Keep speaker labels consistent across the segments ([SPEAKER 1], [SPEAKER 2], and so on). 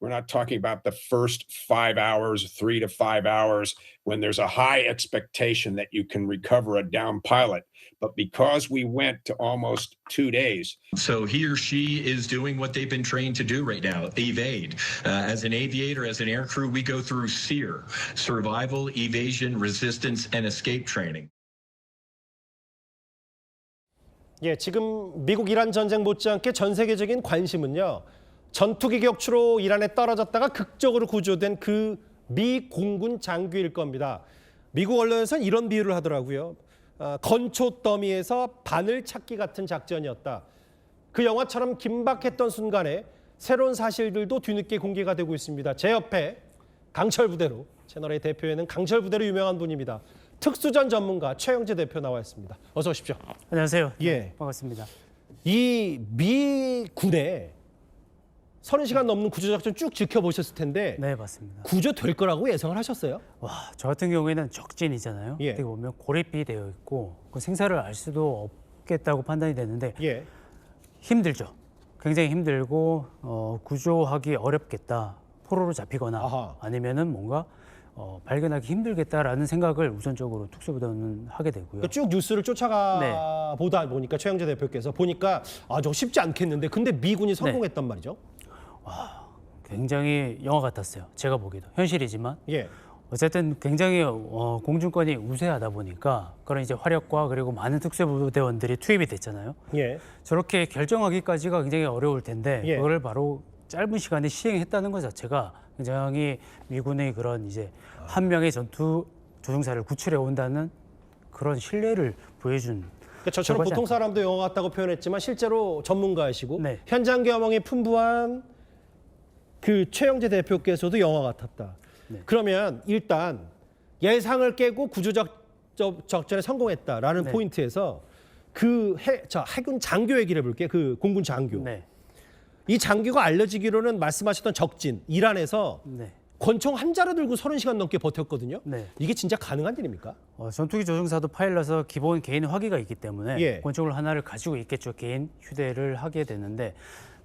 [SPEAKER 1] We're not talking about the first 5 hours, 3 to 5 hours, when there's a high expectation that you can recover a down pilot. But because we went to almost 2 days.
[SPEAKER 2] So he or she is doing what they've been trained to do right now, evade. As an aviator, as an aircrew, we go through SERE, survival, evasion, resistance, and escape training.
[SPEAKER 3] 예, 지금 미국 이란 전쟁 못지않게 전 세계적인 관심은요. 전투기 격추로 이란에 떨어졌다가 극적으로 구조된 그 미 공군 장교일 겁니다. 미국 언론에서는 이런 비유를 하더라고요. 건초 더미에서 바늘 찾기 같은 작전이었다. 그 영화처럼 긴박했던 순간에 새로운 사실들도 뒤늦게 공개가 되고 있습니다. 제 옆에 강철부대로, 채널A 대표에는 강철부대로 유명한 분입니다. 특수전 전문가 최영재 대표 나와 있습니다. 어서 오십시오.
[SPEAKER 4] 안녕하세요.
[SPEAKER 3] 예,
[SPEAKER 4] 반갑습니다.
[SPEAKER 3] 이 미 군에 30시간 넘는 구조작전 쭉 지켜보셨을 텐데
[SPEAKER 4] 네, 맞습니다.
[SPEAKER 3] 구조될 거라고 예상을 하셨어요?
[SPEAKER 4] 와, 저 같은 경우에는 적진이잖아요.
[SPEAKER 3] 예.
[SPEAKER 4] 어떻게 보면 고립이 되어 있고 그 생사를 알 수도 없겠다고 판단이 되는데
[SPEAKER 3] 예.
[SPEAKER 4] 힘들죠. 굉장히 힘들고 구조하기 어렵겠다. 포로로 잡히거나
[SPEAKER 3] 아하.
[SPEAKER 4] 아니면은 뭔가 발견하기 힘들겠다라는 생각을 우선적으로 특수부대는 하게 되고요.
[SPEAKER 3] 그러니까 쭉 뉴스를 쫓아가 보다 보니까 최영재 대표께서 보니까 저거 쉽지 않겠는데 근데 미군이 성공했단 말이죠.
[SPEAKER 4] 굉장히 영화 같았어요. 제가 보기에도 현실이지만
[SPEAKER 3] 예.
[SPEAKER 4] 어쨌든 굉장히 공중권이 우세하다 보니까 그런 이제 화력과 그리고 많은 특수부대원들이 투입이 됐잖아요.
[SPEAKER 3] 예.
[SPEAKER 4] 저렇게 결정하기까지가 굉장히 어려울 텐데
[SPEAKER 3] 예.
[SPEAKER 4] 그걸 바로 짧은 시간에 시행했다는 것 자체가 굉장히 미군의 그런 이제 한 명의 전투 조종사를 구출해 온다는 그런 신뢰를 보여준.
[SPEAKER 3] 그러니까 저처럼
[SPEAKER 4] 결과지
[SPEAKER 3] 보통
[SPEAKER 4] 않을까.
[SPEAKER 3] 사람도 영화 같다고 표현했지만 실제로 전문가이시고
[SPEAKER 4] 네.
[SPEAKER 3] 현장 경험이 풍부한 그 최영재 대표께서도 영화 같았다.
[SPEAKER 4] 네.
[SPEAKER 3] 그러면 일단 예상을 깨고 구조작전에 성공했다라는
[SPEAKER 4] 네.
[SPEAKER 3] 포인트에서 그 해군 장교 얘기를 해볼게요. 그 공군 장교.
[SPEAKER 4] 네.
[SPEAKER 3] 이 장교가 알려지기로는 말씀하셨던 적진, 이란에서
[SPEAKER 4] 네.
[SPEAKER 3] 권총 한 자루 들고 30시간 넘게 버텼거든요.
[SPEAKER 4] 네.
[SPEAKER 3] 이게 진짜 가능한 일입니까?
[SPEAKER 4] 전투기 조종사도 파일럿서 기본 개인 화기가 있기 때문에
[SPEAKER 3] 예.
[SPEAKER 4] 권총을 하나를 가지고 있겠죠. 개인 휴대를 하게 되는데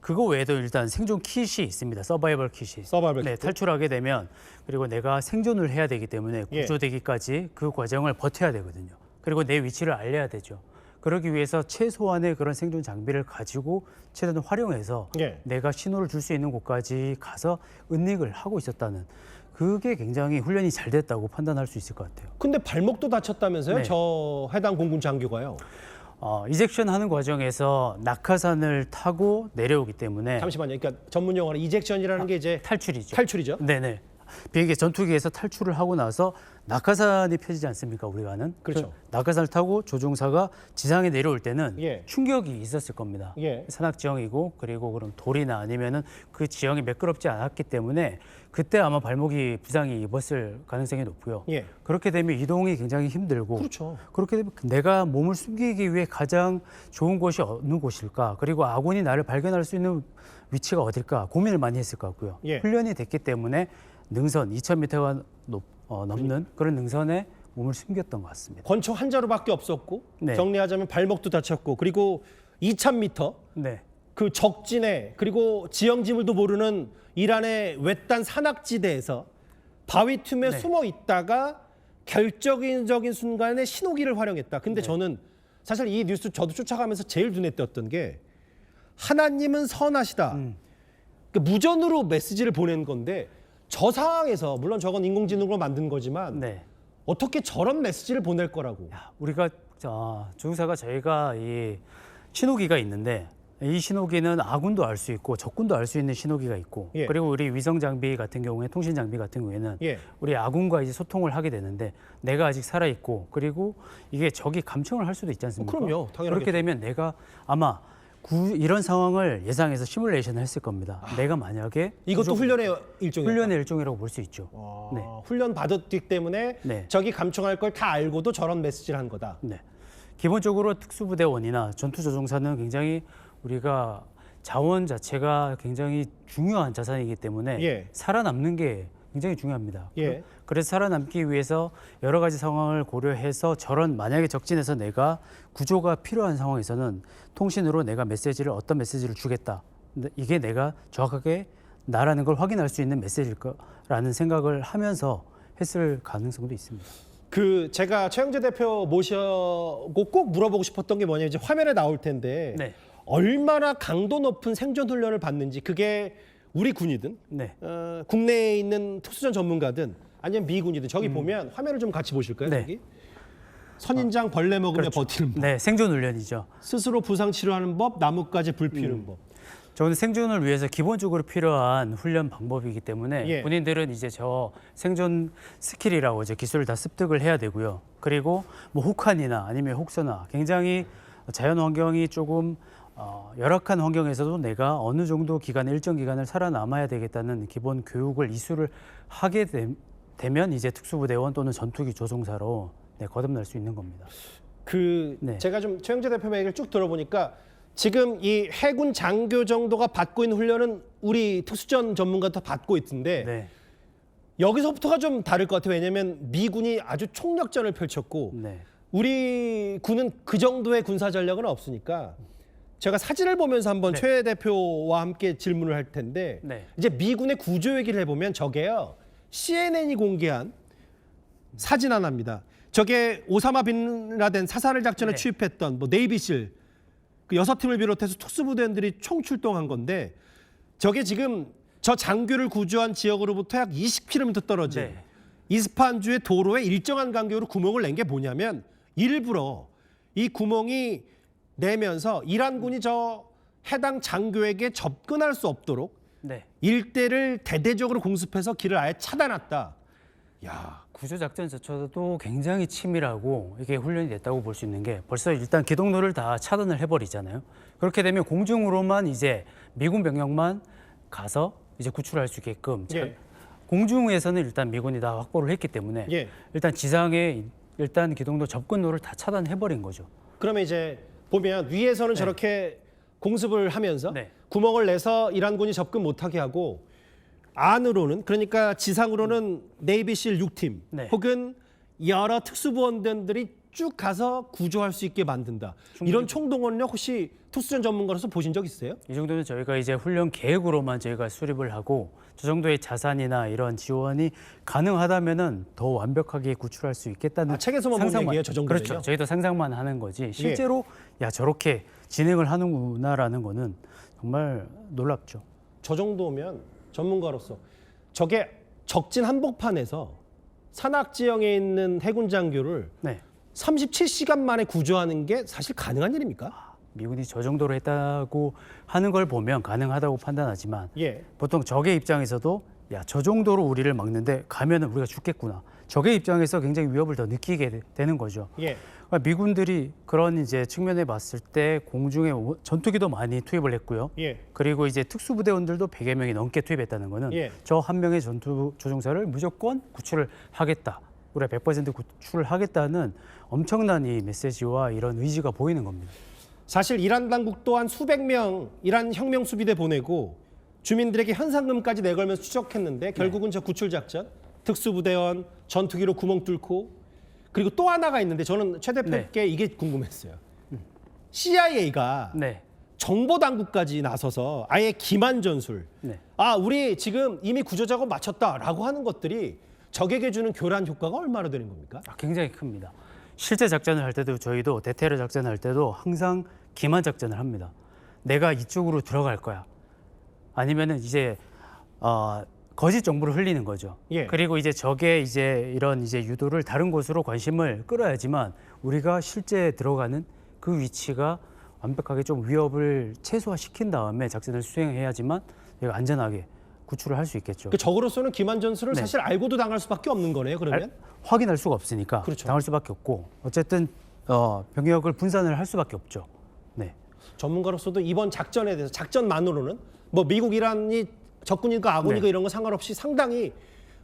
[SPEAKER 4] 그거 외에도 일단 생존 킷이 있습니다. 서바이벌 킷이.
[SPEAKER 3] 서바이벌
[SPEAKER 4] 네,
[SPEAKER 3] 킷도?
[SPEAKER 4] 탈출하게 되면 그리고 내가 생존을 해야 되기 때문에
[SPEAKER 3] 예.
[SPEAKER 4] 구조되기까지 그 과정을 버텨야 되거든요. 그리고 내 위치를 알려야 되죠. 그러기 위해서 최소한의 그런 생존 장비를 가지고 최대한 활용해서
[SPEAKER 3] 예.
[SPEAKER 4] 내가 신호를 줄 수 있는 곳까지 가서 은닉을 하고 있었다는 그게 굉장히 훈련이 잘 됐다고 판단할 수 있을 것 같아요.
[SPEAKER 3] 근데 발목도 다쳤다면서요?
[SPEAKER 4] 네.
[SPEAKER 3] 저 해당 공군 장교가요.
[SPEAKER 4] 이젝션 하는 과정에서 낙하산을 타고 내려오기 때문에
[SPEAKER 3] 잠시만요. 그러니까 전문 용어로 이젝션이라는 게 이제
[SPEAKER 4] 탈출이죠.
[SPEAKER 3] 탈출이죠.
[SPEAKER 4] 네네. 비행기 전투기에서 탈출을 하고 나서 낙하산이 펴지지 않습니까? 우리가 아는.
[SPEAKER 3] 그렇죠.
[SPEAKER 4] 그 낙하산을 타고 조종사가 지상에 내려올 때는
[SPEAKER 3] 예.
[SPEAKER 4] 충격이 있었을 겁니다.
[SPEAKER 3] 예.
[SPEAKER 4] 산악 지형이고 그리고 그런 돌이나 아니면은 그 지형이 매끄럽지 않았기 때문에 그때 아마 발목이 부상이 입었을 가능성이 높고요.
[SPEAKER 3] 예.
[SPEAKER 4] 그렇게 되면 이동이 굉장히 힘들고
[SPEAKER 3] 그렇죠.
[SPEAKER 4] 그렇게 되면 내가 몸을 숨기기 위해 가장 좋은 곳이 어느 곳일까? 그리고 아군이 나를 발견할 수 있는 위치가 어딜까? 고민을 많이 했을 것 같고요.
[SPEAKER 3] 예.
[SPEAKER 4] 훈련이 됐기 때문에 능선 2,000m가 넘는 그런 능선에 몸을 숨겼던 것 같습니다.
[SPEAKER 3] 권총 한 자루밖에 없었고
[SPEAKER 4] 네.
[SPEAKER 3] 정리하자면 발목도 다쳤고 그리고 2,000m
[SPEAKER 4] 네,
[SPEAKER 3] 그 적진에 그리고 지형지물도 모르는 이란의 외딴 산악지대에서 바위 틈에
[SPEAKER 4] 네.
[SPEAKER 3] 숨어 있다가 결정적인 순간에 신호기를 활용했다. 근데 저는 사실 이 뉴스 저도 쫓아가면서 제일 눈에 띄었던 게 하나님은 선하시다. 그러니까 무전으로 메시지를 보낸 건데 저 상황에서 물론 저건 인공지능으로 만든 거지만
[SPEAKER 4] 네.
[SPEAKER 3] 어떻게 저런 메시지를 보낼 거라고.
[SPEAKER 4] 우리가 조종사가 저희가 이 신호기가 있는데 이 신호기는 아군도 알 수 있고 적군도 알 수 있는 신호기가 있고
[SPEAKER 3] 예.
[SPEAKER 4] 그리고 우리 위성 장비 같은 경우에 통신 장비 같은 경우에는
[SPEAKER 3] 예.
[SPEAKER 4] 우리 아군과 이제 소통을 하게 되는데 내가 아직 살아 있고 그리고 이게 적이 감청을 할 수도 있지 않습니까?
[SPEAKER 3] 그럼요. 당연하겠죠.
[SPEAKER 4] 그렇게 되면 내가 아마 이런 상황을 예상해서 시뮬레이션을 했을 겁니다. 내가 만약에
[SPEAKER 3] 이것도 훈련의 일종이에요.
[SPEAKER 4] 훈련의 일종이라고 볼 수 있죠. 네.
[SPEAKER 3] 훈련 받았기 때문에
[SPEAKER 4] 네.
[SPEAKER 3] 적이 감청할 걸 다 알고도 저런 메시지를 한 거다.
[SPEAKER 4] 네. 기본적으로 특수부대원이나 전투조종사는 굉장히 우리가 자원 자체가 굉장히 중요한 자산이기 때문에
[SPEAKER 3] 예.
[SPEAKER 4] 살아남는 게 굉장히 중요합니다.
[SPEAKER 3] 예.
[SPEAKER 4] 그래서 살아남기 위해서 여러 가지 상황을 고려해서 저런 만약에 적진에서 내가 구조가 필요한 상황에서는 통신으로 내가 어떤 메시지를 주겠다. 근데 이게 내가 정확하게 나라는 걸 확인할 수 있는 메시지일까라는 생각을 하면서 했을 가능성도 있습니다.
[SPEAKER 3] 제가 최영재 대표 모셔고 꼭 물어보고 싶었던 게 뭐냐면 이제 화면에 나올 텐데
[SPEAKER 4] 네.
[SPEAKER 3] 얼마나 강도 높은 생존 훈련을 받는지 그게 우리 군이든
[SPEAKER 4] 네.
[SPEAKER 3] 국내에 있는 특수전 전문가든 아니면 미군이든 저기 보면 화면을 좀 같이 보실까요?
[SPEAKER 4] 네.
[SPEAKER 3] 여기 선인장 벌레 먹으며
[SPEAKER 4] 그렇죠.
[SPEAKER 3] 버티는 법,
[SPEAKER 4] 네, 생존 훈련이죠.
[SPEAKER 3] 스스로 부상 치료하는 법, 나뭇가지 불 피우는 법.
[SPEAKER 4] 저는 생존을 위해서 기본적으로 필요한 훈련 방법이기 때문에
[SPEAKER 3] 예.
[SPEAKER 4] 본인들은 이제 저 생존 스킬이라고 이제 기술을 다 습득을 해야 되고요. 그리고 뭐 혹한이나 아니면 혹서나 굉장히 자연 환경이 조금 열악한 환경에서도 내가 어느 정도 기간, 일정 기간을 살아남아야 되겠다는 기본 교육을 이수를 하게 되면 이제 특수부대원 또는 전투기 조종사로 거듭날 수 있는 겁니다. 네.
[SPEAKER 3] 제가 좀 최영재 대표 얘기를 쭉 들어보니까 지금 이 해군 장교 정도가 받고 있는 훈련은 우리 특수전 전문가도 받고 있던데
[SPEAKER 4] 네.
[SPEAKER 3] 여기서부터가 좀 다를 것 같아요. 왜냐하면 미군이 아주 총력전을 펼쳤고
[SPEAKER 4] 네.
[SPEAKER 3] 우리 군은 그 정도의 군사 전력은 없으니까 제가 사진을 보면서 한번
[SPEAKER 4] 네.
[SPEAKER 3] 최 대표와 함께 질문을 할 텐데
[SPEAKER 4] 네.
[SPEAKER 3] 이제 미군의 구조 얘기를 해보면 저게요. CNN이 공개한 사진 하나입니다. 저게 오사마 빈 라덴 사살을 작전에
[SPEAKER 4] 네.
[SPEAKER 3] 투입했던 뭐 네이비실 그 6팀을 비롯해서 특수부대원들이 총출동한 건데 저게 지금 저 장교를 구조한 지역으로부터 약 20km 떨어진
[SPEAKER 4] 네.
[SPEAKER 3] 이스파한주의 도로에 일정한 간격으로 구멍을 낸 게 뭐냐면 일부러 이 구멍이 내면서 이란군이 저 해당 장교에게 접근할 수 없도록
[SPEAKER 4] 네.
[SPEAKER 3] 일대를 대대적으로 공습해서 길을 아예 차단했다. 야,
[SPEAKER 4] 구조작전조차도 굉장히 치밀하고 이게 훈련이 됐다고 볼 수 있는 게 벌써 일단 기동로를 다 차단을 해버리잖아요. 그렇게 되면 공중으로만 이제 미군 병력만 가서 이제 구출할 수 있게끔
[SPEAKER 3] 예.
[SPEAKER 4] 공중에서는 일단 미군이 다 확보를 했기 때문에
[SPEAKER 3] 예.
[SPEAKER 4] 일단 지상에 일단 기동로 접근로를 다 차단해버린 거죠.
[SPEAKER 3] 그러면 이제 보면 위에서는 저렇게 공습을 하면서
[SPEAKER 4] 네.
[SPEAKER 3] 구멍을 내서 이란군이 접근 못하게 하고 안으로는 그러니까 지상으로는 네이비실 6팀
[SPEAKER 4] 네.
[SPEAKER 3] 혹은 여러 특수부원들이 쭉 가서 구조할 수 있게 만든다. 이런 총동원력 혹시 특수전 전문가로서 보신 적 있어요?
[SPEAKER 4] 이 정도는 저희가 이제 훈련 계획으로만 저희가 수립을 하고 저 정도의 자산이나 이런 지원이 가능하다면은 더 완벽하게 구출할 수 있겠다는
[SPEAKER 3] 책에서만 본 얘기예요, 저 정도면요?
[SPEAKER 4] 그렇죠. 저희도 상상만 하는 거지 실제로 야 저렇게 진행을 하는구나라는 거는 정말 놀랍죠.
[SPEAKER 3] 저 정도면 전문가로서 저게 적진 한복판에서 산악 지형에 있는 해군 장교를
[SPEAKER 4] 네.
[SPEAKER 3] 37시간 만에 구조하는 게 사실 가능한 일입니까?
[SPEAKER 4] 미군이 저 정도로 했다고 하는 걸 보면 가능하다고 판단하지만
[SPEAKER 3] 예.
[SPEAKER 4] 보통 적의 입장에서도 야, 저 정도로 우리를 막는데 가면은 우리가 죽겠구나. 적의 입장에서 굉장히 위협을 더 느끼게 되는 거죠.
[SPEAKER 3] 예.
[SPEAKER 4] 그러니까 미군들이 그런 이제 측면에 봤을 때 공중에 전투기도 많이 투입을 했고요.
[SPEAKER 3] 예.
[SPEAKER 4] 그리고 이제 특수부대원들도 100여 명이 넘게 투입했다는 거는
[SPEAKER 3] 예.
[SPEAKER 4] 저 한 명의 전투 조종사를 무조건 구출을 하겠다. 우리가 100% 구출을 하겠다는 엄청난 이 메시지와 이런 의지가 보이는 겁니다.
[SPEAKER 3] 사실 이란 당국 또한 수백 명 이란 혁명 수비대 보내고 주민들에게 현상금까지 내걸면서 추적했는데 결국은 저 구출 작전, 특수부대원, 전투기로 구멍 뚫고 그리고 또 하나가 있는데 저는 최 대표께 이게 궁금했어요. CIA가
[SPEAKER 4] 네.
[SPEAKER 3] 정보 당국까지 나서서 아예 기만 전술.
[SPEAKER 4] 네.
[SPEAKER 3] 아, 우리 지금 이미 구조 작업 마쳤다라고 하는 것들이 적에게 주는 교란 효과가 얼마나 되는 겁니까?
[SPEAKER 4] 굉장히 큽니다. 실제 작전을 할 때도 저희도 대테러 작전을 할 때도 항상 기만 작전을 합니다. 내가 이쪽으로 들어갈 거야. 아니면은 이제 거짓 정보를 흘리는 거죠.
[SPEAKER 3] 예.
[SPEAKER 4] 그리고 이제 적의 이제 이런 이제 유도를 다른 곳으로 관심을 끌어야지만 우리가 실제 들어가는 그 위치가 완벽하게 좀 위협을 최소화시킨 다음에 작전을 수행해야지만 우리가 안전하게 구출을 할 수 있겠죠.
[SPEAKER 3] 그 적으로서는 기만 전술을
[SPEAKER 4] 네.
[SPEAKER 3] 사실 알고도 당할 수밖에 없는 거네요. 그러면
[SPEAKER 4] 확인할 수가 없으니까
[SPEAKER 3] 그렇죠.
[SPEAKER 4] 당할 수밖에 없고 어쨌든 병력을 분산을 할 수밖에 없죠. 네.
[SPEAKER 3] 전문가로서도 이번 작전에 대해서 작전만으로는 뭐 미국 이란이 적군이니까 아군이니까 이런 거 상관없이 상당히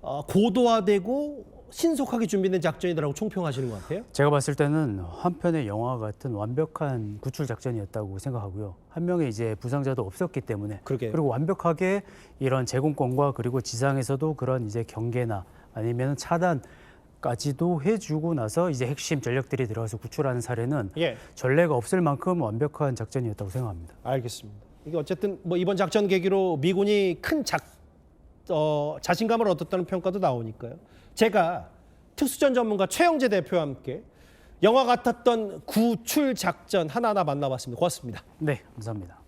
[SPEAKER 3] 고도화되고 신속하게 준비된 작전이라고 총평하시는 것 같아요.
[SPEAKER 4] 제가 봤을 때는 한편의 영화 같은 완벽한 구출 작전이었다고 생각하고요. 한 명의 이제 부상자도 없었기 때문에
[SPEAKER 3] 그러게요.
[SPEAKER 4] 그리고 완벽하게 이런 제공권과 그리고 지상에서도 그런 이제 경계나 아니면 차단까지도 해주고 나서 이제 핵심 전력들이 들어가서 구출하는 사례는
[SPEAKER 3] 예,
[SPEAKER 4] 전례가 없을 만큼 완벽한 작전이었다고 생각합니다.
[SPEAKER 3] 알겠습니다. 이게 어쨌든 뭐 이번 작전 계기로 미군이 큰 자신감을 얻었다는 평가도 나오니까요. 제가 특수전 전문가 최영재 대표와 함께 영화 같았던 구출 작전 하나하나 만나봤습니다. 고맙습니다.
[SPEAKER 4] 네, 감사합니다.